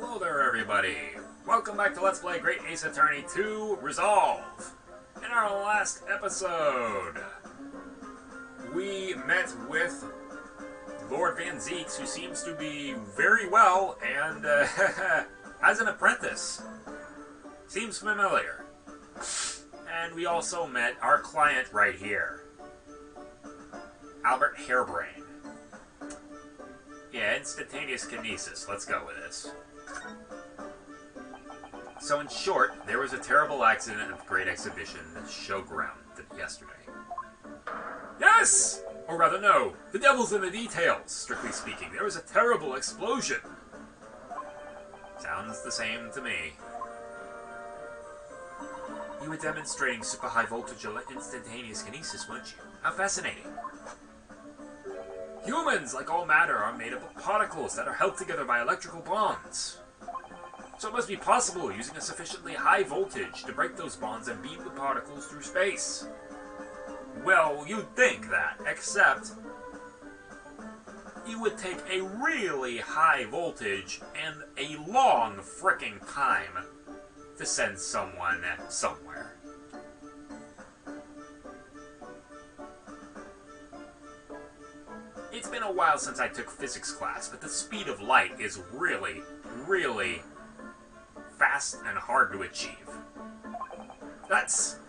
Hello there, everybody! Welcome back to Let's Play Great Ace Attorney 2 Resolve! In our last episode, we met with Lord Van Zeeks, who seems to be very well, and as an apprentice. Seems familiar. And we also met our client right here, Albert Harebrain. Yeah, instantaneous kinesis. Let's go with this. So in short, there was a terrible accident at the Great Exhibition showground yesterday. Yes! Or rather, no. The devil's in the details, strictly speaking. There was a terrible explosion. Sounds the same to me. You were demonstrating super high voltage instantaneous kinesis, weren't you? How fascinating. Humans, like all matter, are made up of particles that are held together by electrical bonds. So it must be possible, using a sufficiently high voltage, to break those bonds and beam the particles through space. Well, you'd think that, except it would take a really high voltage and a long frickin' time to send someone somewhere. It's been a while since I took physics class, but the speed of light is really, really fast and hard to achieve. That's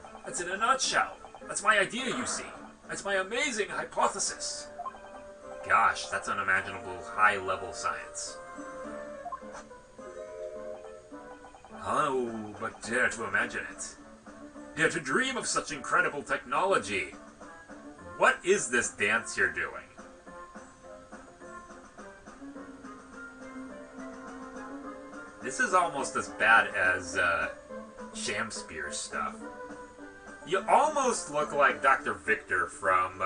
in a nutshell. That's my idea, you see. That's my amazing hypothesis. Gosh, that's unimaginable high-level science. Oh, but dare to imagine it. Dare to dream of such incredible technology. What is this dance you're doing? This is almost as bad as Shakespeare's stuff. You almost look like Dr. Victor from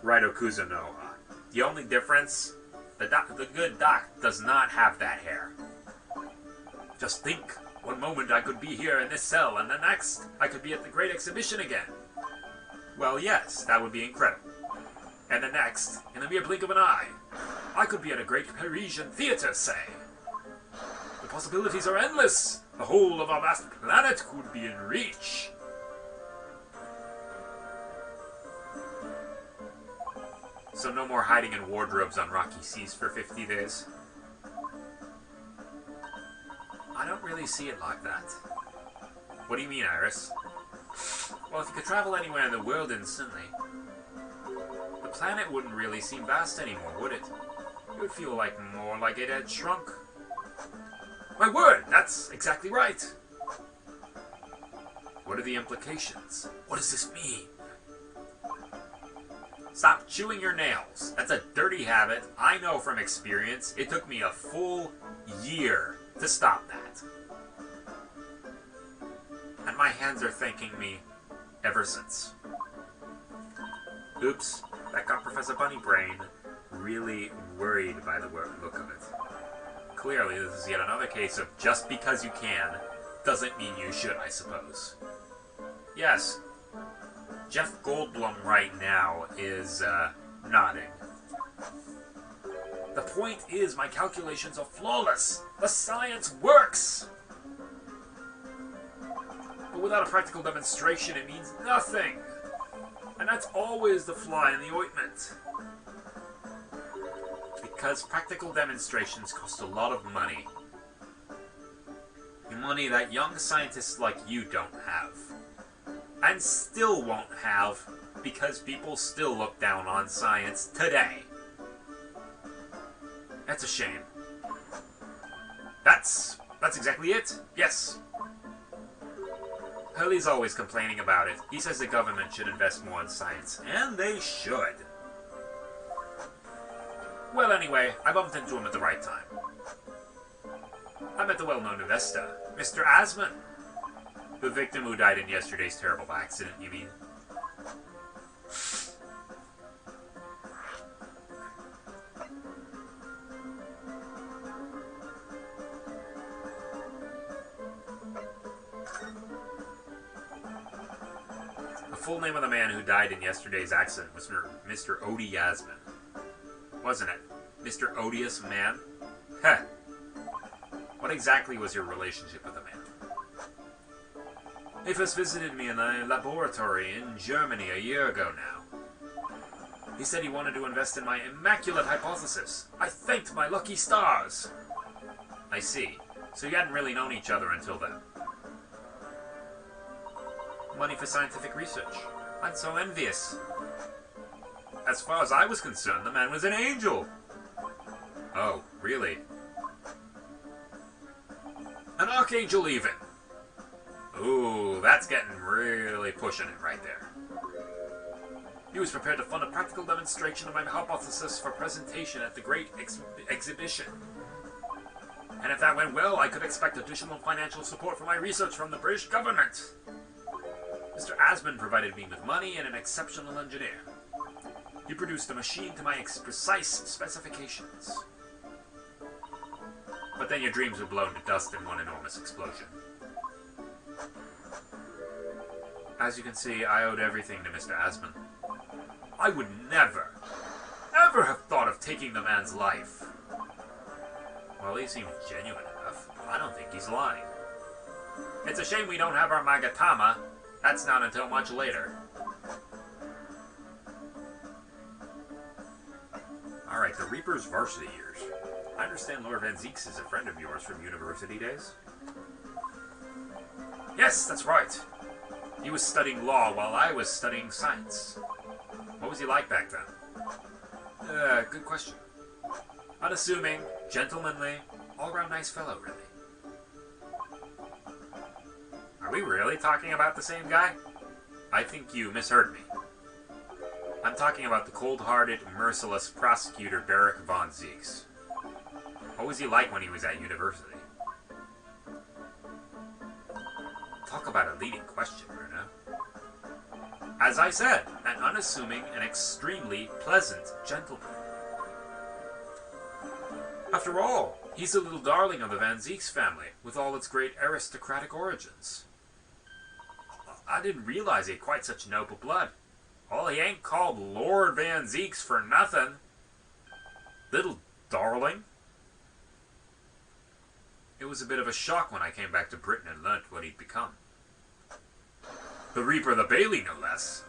Raido Kuzunoha. The only difference, the good doc does not have that hair. Just think, one moment I could be here in this cell, and the next I could be at the Great Exhibition again. Well, yes, that would be incredible. And the next, in a mere blink of an eye, I could be at a great Parisian theater, say. The possibilities are endless. The whole of our vast planet could be in reach. So no more hiding in wardrobes on rocky seas for 50 days? I don't really see it like that. What do you mean, Iris? Well, if you could travel anywhere in the world instantly, the planet wouldn't really seem vast anymore, would it? It would feel more like it had shrunk. My word, that's exactly right. What are the implications? What does this mean? Stop chewing your nails. That's a dirty habit. I know from experience. It took me a full year to stop that. And my hands are thanking me ever since. Oops, that got Professor Bunnybrain really worried by the look of it. Clearly, this is yet another case of just because you can, doesn't mean you should, I suppose. Yes, Jeff Goldblum right now is, nodding. The point is, my calculations are flawless! The science works! But without a practical demonstration, it means nothing! And that's always the fly in the ointment. Because practical demonstrations cost a lot of money. Money that young scientists like you don't have. And still won't have, because people still look down on science today. That's a shame. That's exactly it. Yes. Hurley's always complaining about it. He says the government should invest more in science. And they should. Well, anyway, I bumped into him at the right time. I met the well-known investor, Mr. Asman. The victim who died in yesterday's terrible accident, you mean? The full name of the man who died in yesterday's accident was Mr. Odie Asman. Wasn't it? Mr. Odious Man? Heh. What exactly was your relationship with the man? He first visited me in a laboratory in Germany a year ago now. He said he wanted to invest in my immaculate hypothesis. I thanked my lucky stars. I see. So you hadn't really known each other until then. Money for scientific research. I'm so envious. As far as I was concerned, the man was an angel. Oh, really? An archangel even. Ooh, that's getting really pushing it right there. He was prepared to fund a practical demonstration of my hypothesis for presentation at the great exhibition. And if that went well, I could expect additional financial support for my research from the British government. Mr. Asman provided me with money and an exceptional engineer. He produced a machine to my precise specifications. But then your dreams were blown to dust in one enormous explosion. As you can see, I owed everything to Mr. Asman. I would never, ever have thought of taking the man's life. Well, he seems genuine enough. I don't think he's lying. It's a shame we don't have our Magatama. That's not until much later. Alright, the Reaper's varsity years. I understand Lord Van Zeeks is a friend of yours from university days. Yes, that's right. He was studying law while I was studying science. What was he like back then? Good question. Unassuming, gentlemanly, all-round nice fellow, really. Are we really talking about the same guy? I think you misheard me. I'm talking about the cold-hearted, merciless prosecutor Barrick von Zeeks. What was he like when he was at university? Talk about a leading question, Bruno. As I said, an unassuming and extremely pleasant gentleman. After all, he's the little darling of the Van Zeeks family, with all its great aristocratic origins. I didn't realize he had quite such noble blood. Well, he ain't called Lord Van Zeeks for nothing. Little darling. It was a bit of a shock when I came back to Britain and learnt what he'd become. The Reaper of the Bailey, no less.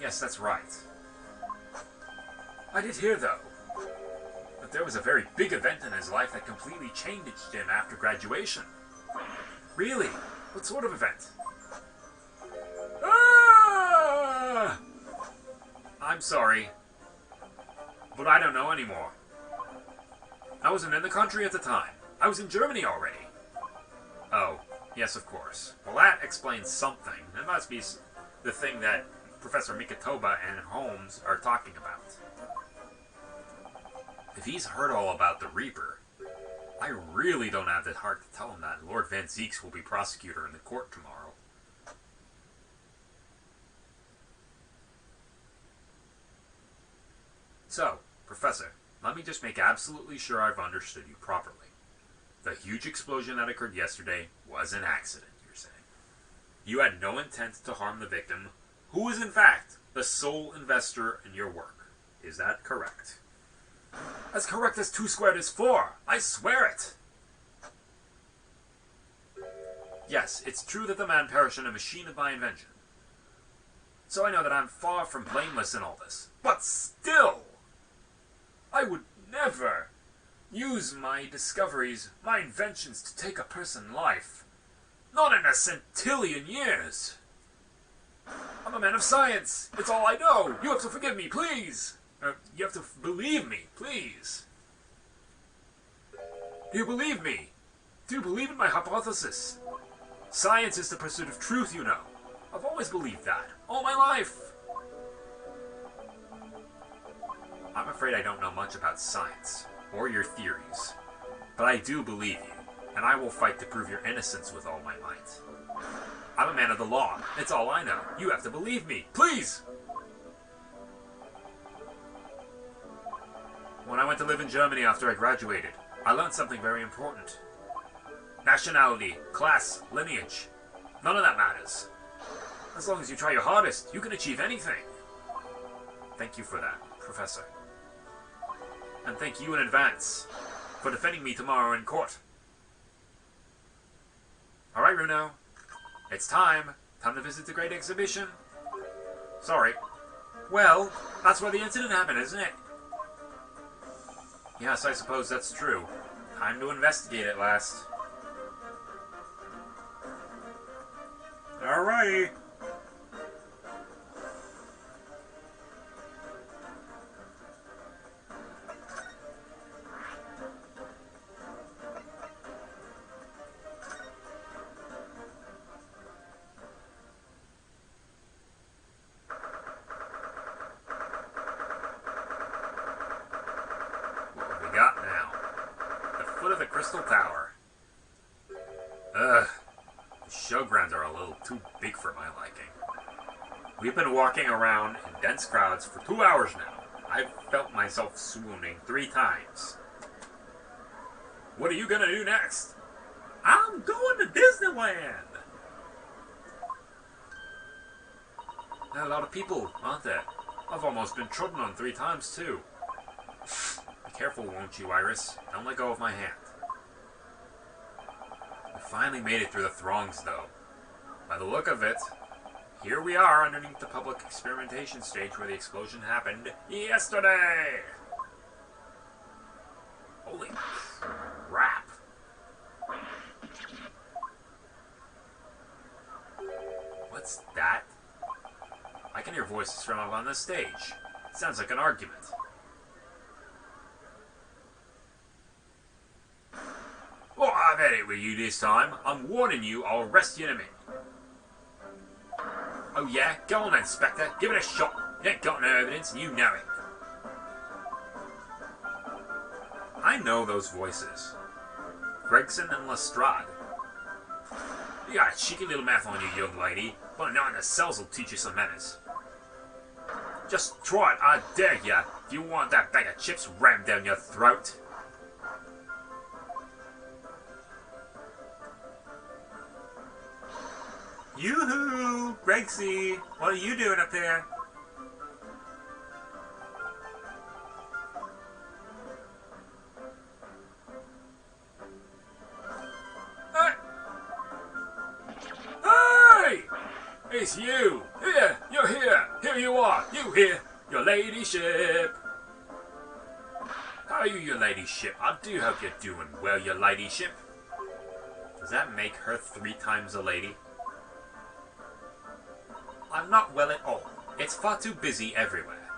Yes, that's right. I did hear, though, that there was a very big event in his life that completely changed him after graduation. Really? What sort of event? Ah! I'm sorry, but I don't know anymore. I wasn't in the country at the time. I was in Germany already. Oh, yes, of course. Well, that explains something. It must be the thing that Professor Mikitoba and Holmes are talking about. If he's heard all about the Reaper, I really don't have the heart to tell him that Lord Van Zeeks will be prosecutor in the court tomorrow. So, Professor, let me just make absolutely sure I've understood you properly. The huge explosion that occurred yesterday was an accident, you're saying. You had no intent to harm the victim, who is in fact the sole investor in your work. Is that correct? As correct as 2 squared is 4. I swear it. Yes, it's true that the man perished in a machine of my invention. So I know that I'm far from blameless in all this. But still, I would never use my discoveries, my inventions, to take a person's life. Not in a centillion years. I'm a man of science. It's all I know. You have to forgive me, please. You have to believe me, please. Do you believe me? Do you believe in my hypothesis? Science is the pursuit of truth, you know. I've always believed that. All my life. I'm afraid I don't know much about science, or your theories. But I do believe you, and I will fight to prove your innocence with all my might. I'm a man of the law. It's all I know. You have to believe me. Please! When I went to live in Germany after I graduated, I learned something very important. Nationality, class, lineage. None of that matters. As long as you try your hardest, you can achieve anything. Thank you for that, Professor. And thank you in advance for defending me tomorrow in court. Alright, Runo. It's time. Time to visit the Great Exhibition. Sorry. Well, that's where the incident happened, isn't it? Yes, I suppose that's true. Time to investigate at last. Alrighty. Crystal Tower. Ugh. The showgrounds are a little too big for my liking. We've been walking around in dense crowds for 2 hours now. I've felt myself swooning 3 times. What are you gonna do next? I'm going to Disneyland! There are a lot of people, aren't there? I've almost been trodden on 3 times too. Be careful, won't you, Iris? Don't let go of my hand. Finally made it through the throngs, though. By the look of it, here we are underneath the public experimentation stage where the explosion happened yesterday! Holy crap! What's that? I can hear voices from up on the stage. It sounds like an argument. Oh, I've had it with you this time. I'm warning you, I'll arrest you in a minute. Oh yeah? Go on then, Spectre. Give it a shot. You ain't got no evidence, and you know it. I know those voices. Gregson and Lestrade. You got a cheeky little mouth on you, young lady, but a night in the cells will teach you some manners. Just try it, I dare ya, if you want that bag of chips rammed down your throat. Yoo-hoo! Gregsy! What are you doing up there? Hey! It's you! Here! You're here! Here you are! You here! Your ladyship! How are you, your ladyship? I do hope you're doing well, your ladyship. Does that make her 3 times a lady? I'm not well at all. It's far too busy everywhere.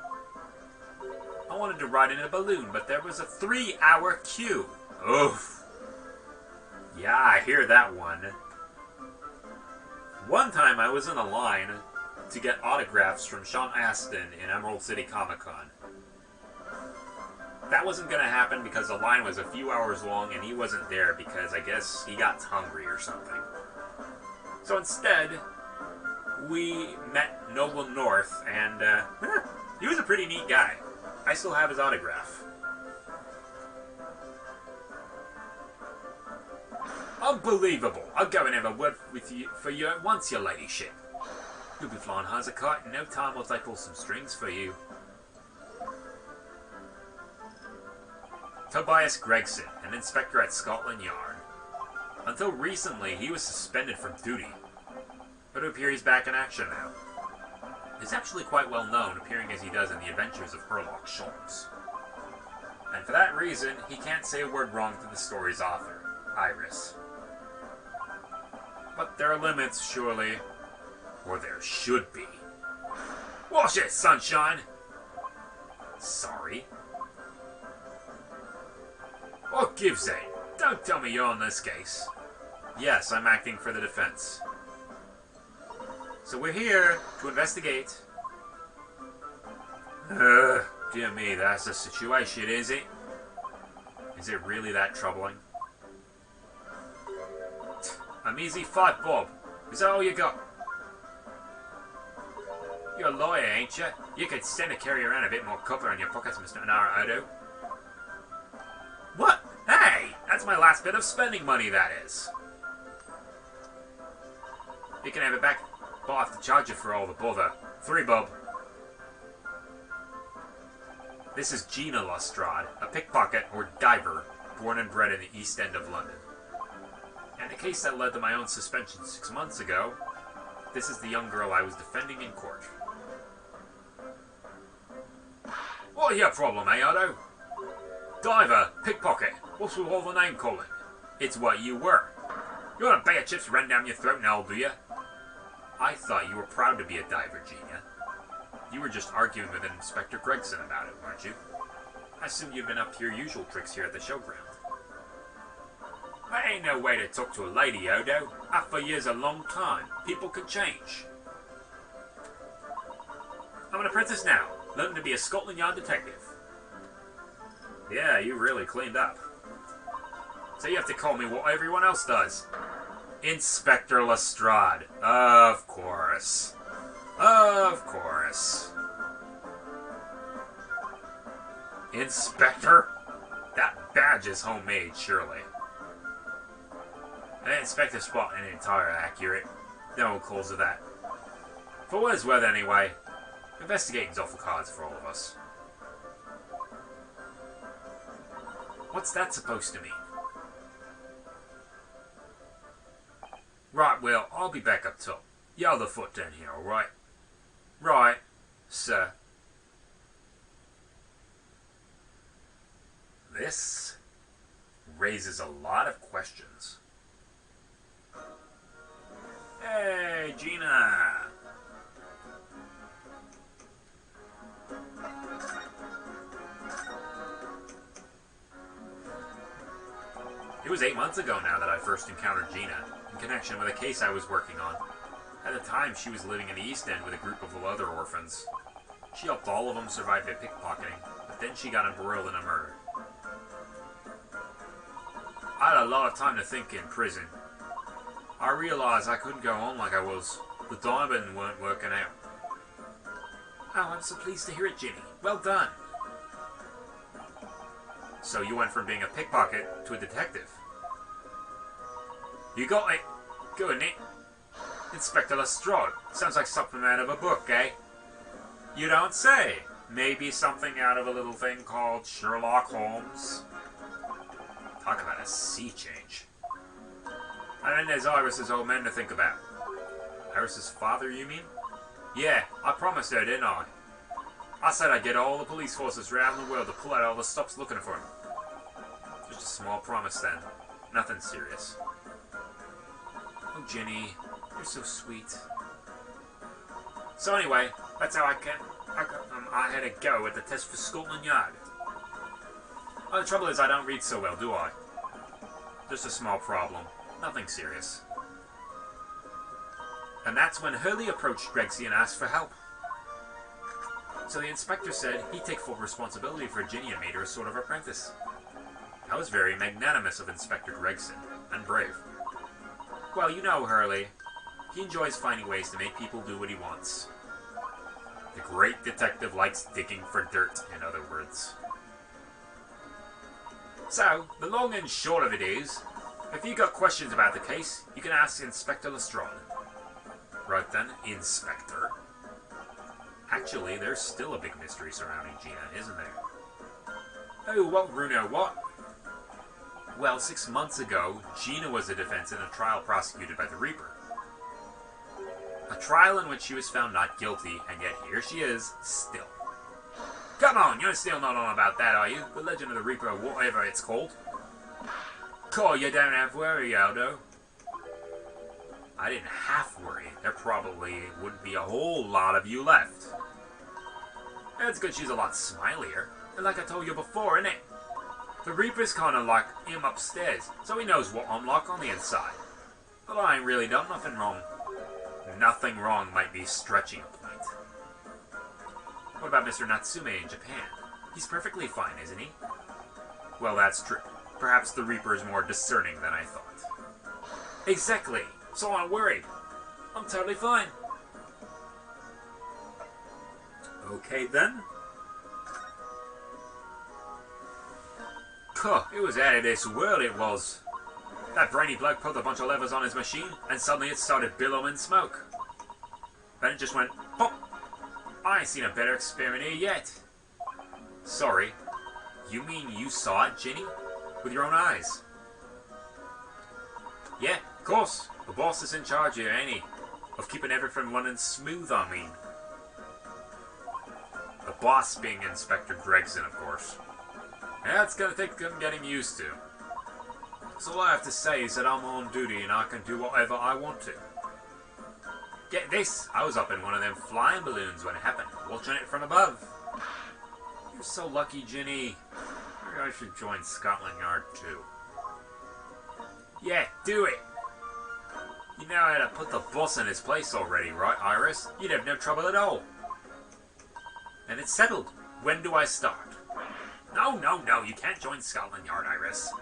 I wanted to ride in a balloon, but there was a 3-hour queue. Oof. Yeah, I hear that one. One time I was in a line to get autographs from Sean Astin in Emerald City Comic Con. That wasn't going to happen because the line was a few hours long and he wasn't there because I guess he got hungry or something. So instead, we met Noble North, and he was a pretty neat guy. I still have his autograph. Unbelievable! I'll go and have a word with you for you at once, your ladyship. You'll be flying high as a kite in no time once I pull some strings for you. Tobias Gregson, an inspector at Scotland Yard. Until recently, he was suspended from duty. But it appears he's back in action now. He's actually quite well known, appearing as he does in the adventures of Herlock Sholmes. And for that reason, he can't say a word wrong to the story's author, Iris. But there are limits, surely. Or there should be. Wash it, sunshine! Sorry. What gives, eh? Don't tell me you're on this case. Yes, I'm acting for the defense. So we're here to investigate. Dear me, that's the situation, is it? Is it really that troubling? I'm easy 5 bob. Is that all you got? You're a lawyer, ain't you? You could stand to carry around a bit more copper in your pockets, Mr. Naruto. What? Hey! That's my last bit of spending money, that is. You can have it back. But I'll have to charge you for all the bother. 3 bob. This is Gina Lustrad, a pickpocket or diver born and bred in the East End of London. And the case that led to my own suspension 6 months ago, this is the young girl I was defending in court. What your problem, eh, Otto? Diver, pickpocket, what's with all the name calling? It's what you were. You want a bag of chips run down your throat now, do you? I thought you were proud to be a diver, Gina. You were just arguing with Inspector Gregson about it, weren't you? I assume you've been up to your usual tricks here at the showground. That ain't no way to talk to a lady, Odo. Half a year's a long time. People can change. I'm an apprentice now, learning to be a Scotland Yard detective. Yeah, you really cleaned up. So you have to call me what everyone else does. Inspector Lestrade. Of course. Of course. Inspector? That badge is homemade, surely. An inspector spot ain't entirely accurate. No one calls it that. For what it's worth anyway, investigating's off the cards for all of us. What's that supposed to mean? Right, well, I'll be back up top. You hold the foot down here, alright? Right, sir. This raises a lot of questions. Hey, Gina! It was 8 months ago now that I first encountered Gina, in connection with a case I was working on. At the time, she was living in the East End with a group of other orphans. She helped all of them survive their pickpocketing, but then she got embroiled in a murder. I had a lot of time to think in prison. I realized I couldn't go on like I was. The diamond weren't working out. Oh, I'm so pleased to hear it, Ginny. Well done. So you went from being a pickpocket to a detective. You got it. Good, Nick. Inspector Lestrade. Sounds like something out of a book, eh? You don't say. Maybe something out of a little thing called Sherlock Holmes. Talk about a sea change. And then there's Iris's old man to think about. Iris's father, you mean? Yeah, I promised her, didn't I? I said I'd get all the police forces around the world to pull out all the stops looking for him. Just a small promise then. Nothing serious. Oh, Ginny, you're so sweet. So anyway, that's how I had a go at the test for Scotland Yard. Oh, the trouble is I don't read so well, do I? Just a small problem. Nothing serious. And that's when Hurley approached Gregson and asked for help. So the inspector said he'd take full responsibility for Ginny and made her a sort of apprentice. That was very magnanimous of Inspector Gregson, and brave. Well, you know Hurley. He enjoys finding ways to make people do what he wants. The great detective likes digging for dirt, in other words. So, the long and short of it is, if you got questions about the case, you can ask Inspector Lestrade. Right then, Inspector. Actually, there's still a big mystery surrounding Gina, isn't there? Oh, what, Bruno, what? Well, 6 months ago, Gina was the defense in a trial prosecuted by the Reaper. A trial in which she was found not guilty, and yet here she is, still. Come on, you're still not on about that, are you? The Legend of the Reaper, whatever it's called. Cool, you don't have worry, Aldo. I didn't half worry. There probably wouldn't be a whole lot of you left. It's good she's a lot smilier. And like I told you before, innit? The Reaper's kinda like him upstairs, so he knows what I'm like on the inside. But I ain't really done nothing wrong. Nothing wrong might be stretching a point. What about Mr. Natsume in Japan? He's perfectly fine, isn't he? Well, that's true. Perhaps the Reaper is more discerning than I thought. Exactly! So I'm worried. I'm totally fine. Okay then. Huh, it was out of this world, it was. That brainy bloke put a bunch of levers on his machine, and suddenly it started billowing smoke. Then it just went pop. I ain't seen a better experiment here yet. Sorry, you mean you saw it, Ginny? with your own eyes. Yeah, of course. The boss is in charge here, ain't he? Of keeping everything running smooth, I mean. The boss being Inspector Gregson, of course. Yeah, it's gonna take some getting used to. So all I have to say is that I'm on duty and I can do whatever I want to. Get this, I was up in one of them flying balloons when it happened, watching it from above. You're so lucky, Ginny. Maybe I should join Scotland Yard too. Yeah, do it. You know how to put the boss in his place already, right, Iris? You'd have no trouble at all. And it's settled. When do I start? No, you can't join Scotland Yard, Iris.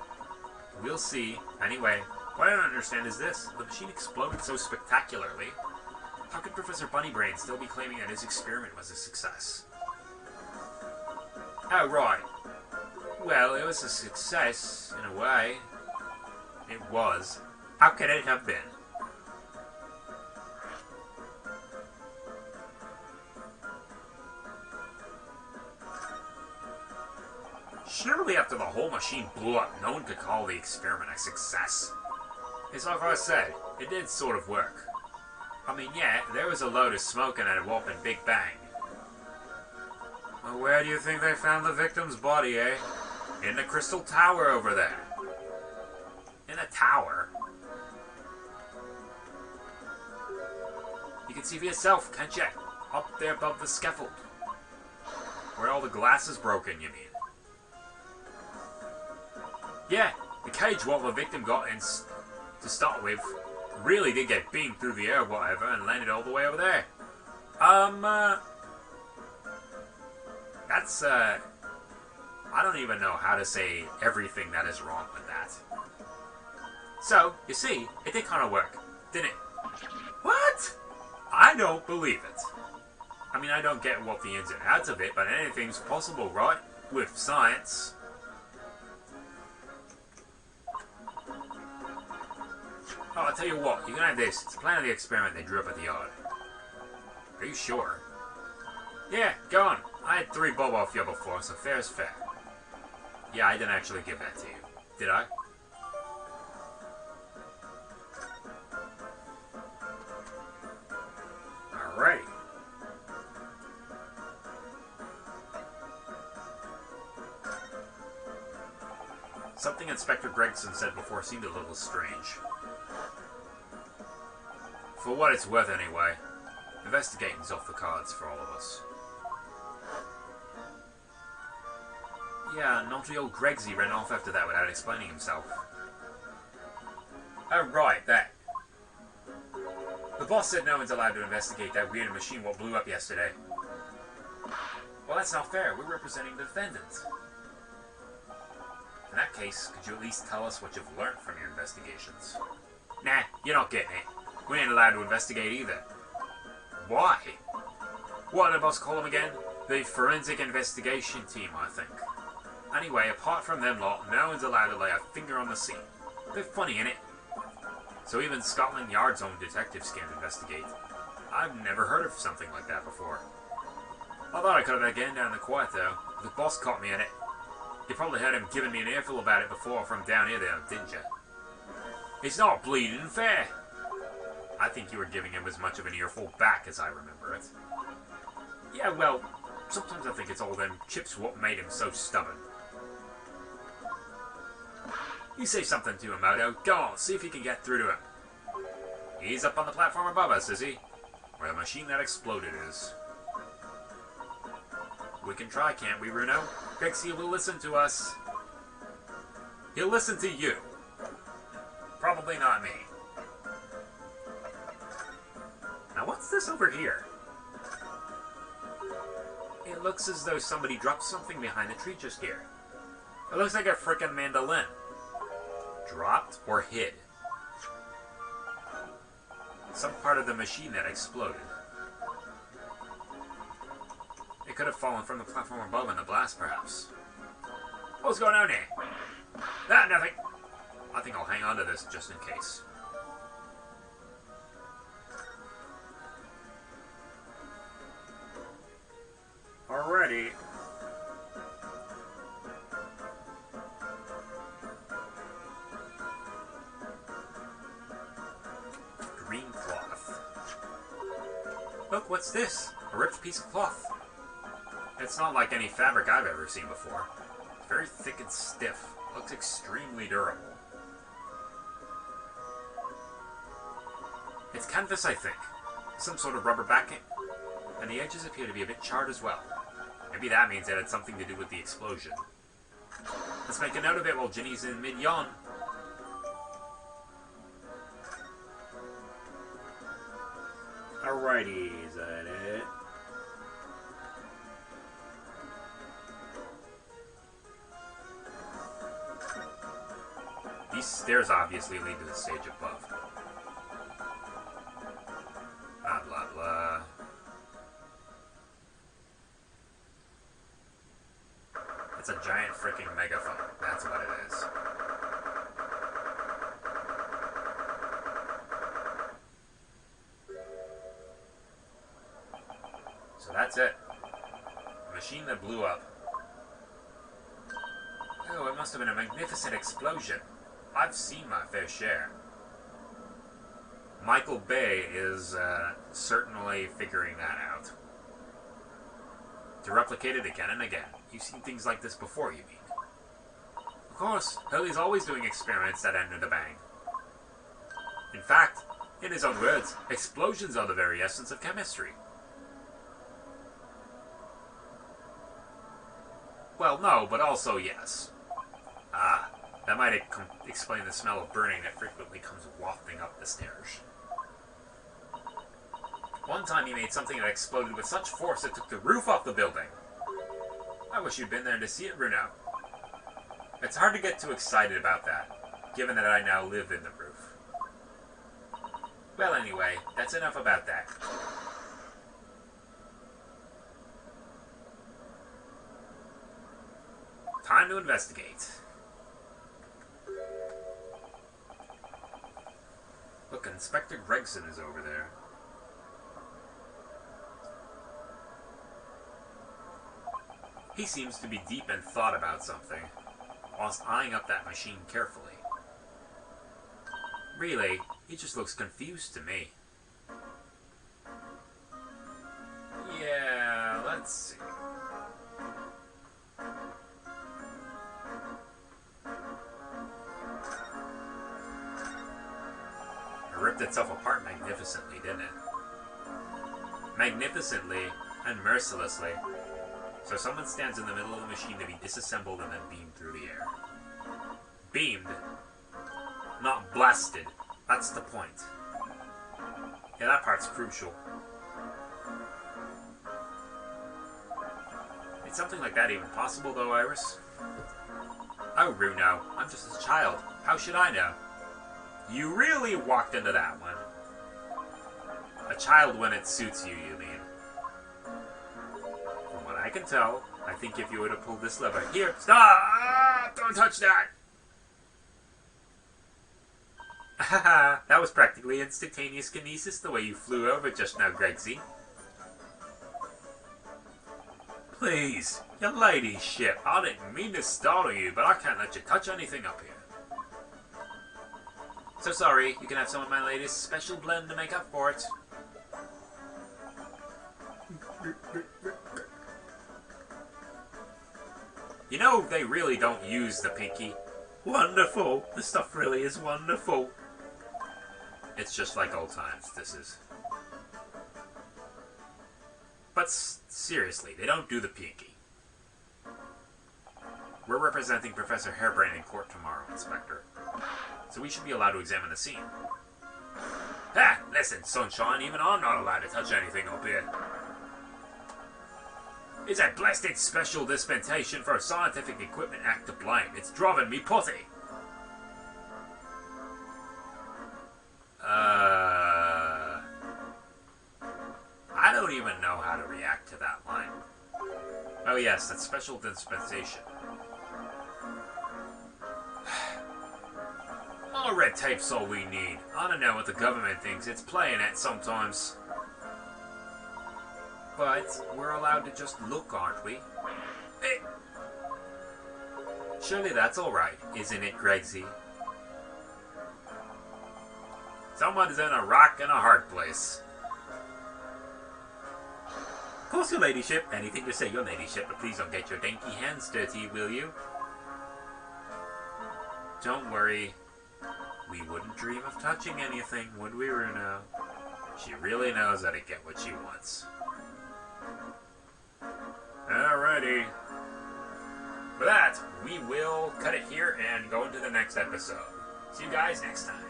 We'll see. Anyway, what I don't understand is this. The machine exploded so spectacularly. How could Professor Bunnybrain still be claiming that his experiment was a success? Oh, right. Well, it was a success, in a way. It was. How could it have been? Surely after the whole machine blew up, no one could call the experiment a success. It's like I said, it did sort of work. I mean, yeah, there was a load of smoke and a whopping big bang. Well, where do you think they found the victim's body, eh? In the crystal tower over there. In a tower? You can see for yourself, can't you? Up there above the scaffold. Where all the glass is broken, you mean? Yeah, the cage what the victim got in to start with really did get beamed through the air or whatever and landed all the way over there. That's, I don't even know how to say everything that is wrong with that. So, you see, it did kind of work, didn't it? What? I don't believe it. I mean, I don't get what the ins and outs of it, but anything's possible, right? With science. Oh, I'll tell you what, you can have this. It's a plan of the experiment they drew up at the yard. Are you sure? Yeah, go on. I had 3 bob off you before, so fair is fair. Yeah, I didn't actually give that to you. Did I? Alrighty. Something Inspector Gregson said before seemed a little strange. For what it's worth, anyway, investigating's off the cards for all of us. Yeah, naughty old Gregsy ran off after that without explaining himself. Oh, right, that. The boss said no one's allowed to investigate that weird machine what blew up yesterday. Well, that's not fair. We're representing the defendant. In that case, could you at least tell us what you've learned from your investigations? Nah, you're not getting it. We ain't allowed to investigate either. Why? What did the boss call them again? The Forensic Investigation Team, I think. Anyway, apart from them lot, no one's allowed to lay a finger on the scene. A bit funny, innit? So even Scotland Yard's own detectives can't investigate. I've never heard of something like that before. I thought I could have again down the quiet though. The boss caught me in it. You probably heard him giving me an earful about it before from down here though, didn't you? It's not bleeding fair. I think you were giving him as much of an earful back as I remember it. Yeah, well, sometimes I think it's all them chips what made him so stubborn. You say something to him, Moto. Go on, see if you can get through to him. He's up on the platform above us, is he? Where the machine that exploded is. We can try, can't we, Bruno? Pixie will listen to us. He'll listen to you. Probably not me. Now what's this over here? It looks as though somebody dropped something behind the tree just here. It looks like a frickin' mandolin. Dropped or hid? Some part of the machine that exploded. It could have fallen from the platform above in the blast, perhaps. What's going on here? Ah, nothing. I think I'll hang on to this just in case. Alrighty. Look, what's this? A ripped piece of cloth. It's not like any fabric I've ever seen before. It's very thick and stiff. Looks extremely durable. It's canvas, I think. Some sort of rubber backing. And the edges appear to be a bit charred as well. Maybe that means it had something to do with the explosion. Let's make a note of it while Ginny's in mid-yawn. Alrighty, is that it? These stairs obviously lead to the stage above. Blah, blah, blah. It's a giant freaking megaphone. That's what it is. So that's it. A machine that blew up. Oh, it must have been a magnificent explosion. I've seen my fair share. Michael Bay is certainly figuring that out. To replicate it again and again. You've seen things like this before, you mean? Of course, Hurley's always doing experiments that end with a bang. In fact, in his own words, explosions are the very essence of chemistry. Well, no, but also yes. Ah, that might explain the smell of burning that frequently comes wafting up the stairs. One time he made something that exploded with such force it took the roof off the building. I wish you'd been there to see it, Bruno. It's hard to get too excited about that, given that I now live in the roof. Well, anyway, that's enough about that. Time to investigate. Look, Inspector Gregson is over there. He seems to be deep in thought about something, whilst eyeing up that machine carefully. Really, he just looks confused to me. Yeah, let's see. It ripped itself apart magnificently, didn't it? Magnificently and mercilessly. So someone stands in the middle of the machine to be disassembled and then beamed through the air. Beamed. Not blasted. That's the point. Yeah, that part's crucial. Is something like that even possible, though, Iris? Oh, Bruno, I'm just a child. How should I know? You really walked into that one. A child when it suits you, you mean? From what I can tell, I think if you were to pull this lever here... Stop! Don't touch that! Haha, that was practically instantaneous kinesis the way you flew over just now, Gregsy. Please, your ladyship, I didn't mean to startle you, but I can't let you touch anything up here. So sorry, you can have some of my latest special blend to make up for it. You know, they really don't use the pinky. Wonderful. The stuff really is wonderful. It's just like old times, this is. But seriously, they don't do the pinky. We're representing Professor Harebrain in court tomorrow, Inspector. So we should be allowed to examine the scene. Ha! Listen, Sunshine, even I'm not allowed to touch anything up here. It's a blasted special dispensation for a Scientific Equipment Act to blame. It's driving me potty. I don't even know how to react to that line. Oh yes, that special dispensation. More red tape's all we need. I don't know what the government thinks it's playing at sometimes. But we're allowed to just look, aren't we? Surely that's alright, isn't it, Gregsy? Someone's in a rock and a hard place. Of course, your ladyship. Anything to say, your ladyship, but please don't get your dainty hands dirty, will you? Don't worry. We wouldn't dream of touching anything, would we, Runo? She really knows how to get what she wants. Alrighty. For that, we will cut it here and go into the next episode. See you guys next time.